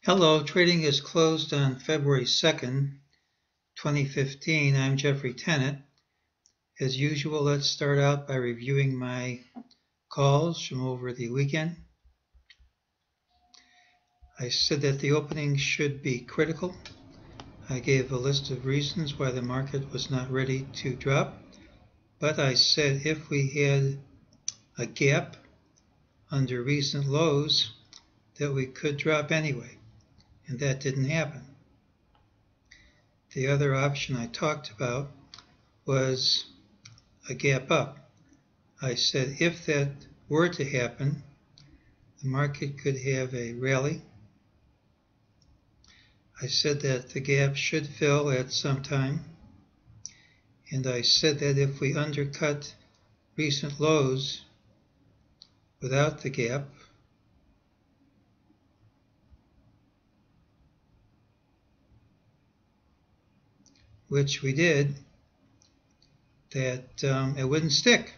Hello, trading is closed on February 2nd, 2015. I'm Jeffrey Tennant. As usual, let's start out by reviewing my calls from over the weekend. I said that the opening should be critical. I gave a list of reasons why the market was not ready to drop, but I said if we had a gap under recent lows that we could drop anyway, and that didn't happen. The other option I talked about was a gap up. I said if that were to happen, the market could have a rally. I said that the gap should fill at some time, and I said that if we undercut recent lows without the gap, which we did, that it wouldn't stick,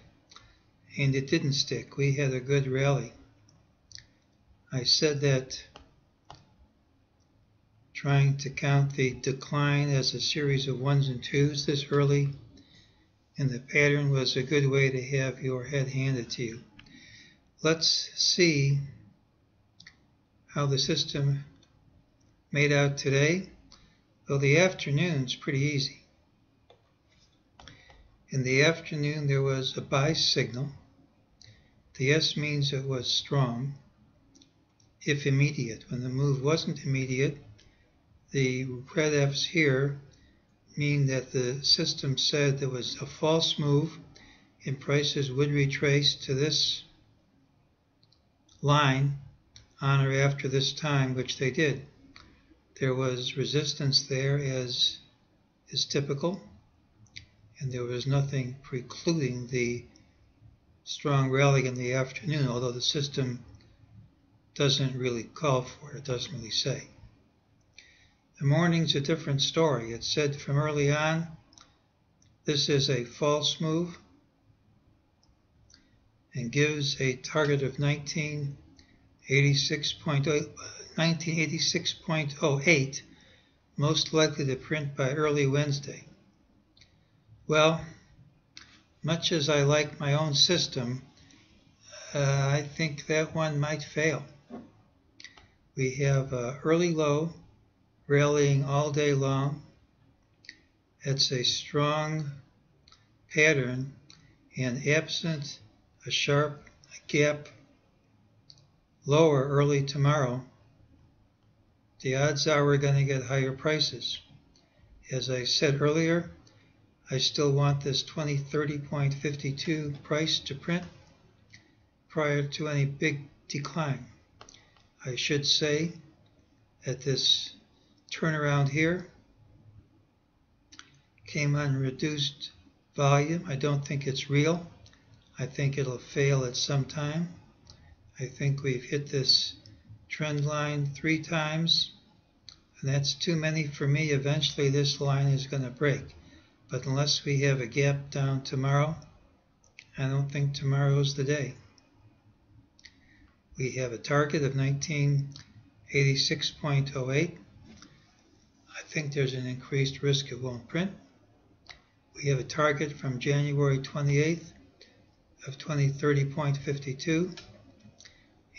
and it didn't stick. We had a good rally. I said that trying to count the decline as a series of ones and twos this early in the pattern was a good way to have your head handed to you. Let's see how the system made out today. Well, the afternoon's pretty easy. In the afternoon, there was a buy signal. The S means it was strong, if immediate. When the move wasn't immediate, the red F's here mean that the system said there was a false move and prices would retrace to this line on or after this time, which they did. There was resistance there, as is typical, and there was nothing precluding the strong rally in the afternoon, although the system doesn't really call for it. It doesn't really say. The morning's a different story. It said from early on, this is a false move and gives a target of 1986.08, most likely to print by early Wednesday. Well, much as I like my own system, I think that one might fail. We have an early low rallying all day long. It's a strong pattern, and absent a sharp gap lower early tomorrow, the odds are we're going to get higher prices. As I said earlier, I still want this 2030.52 price to print prior to any big decline. I should say that this turnaround here came on reduced volume. I don't think it's real. I think it'll fail at some time. I think we've hit this trend line 3 times, and that's too many for me. Eventually this line is going to break, but unless we have a gap down tomorrow, I don't think tomorrow's the day. We have a target of 1986.08. I think there's an increased risk it won't print. We have a target from January 28th of 2030.52.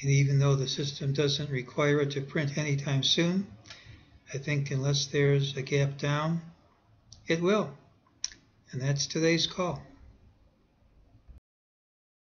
And even though the system doesn't require it to print anytime soon, I think unless there's a gap down, it will. And that's today's call.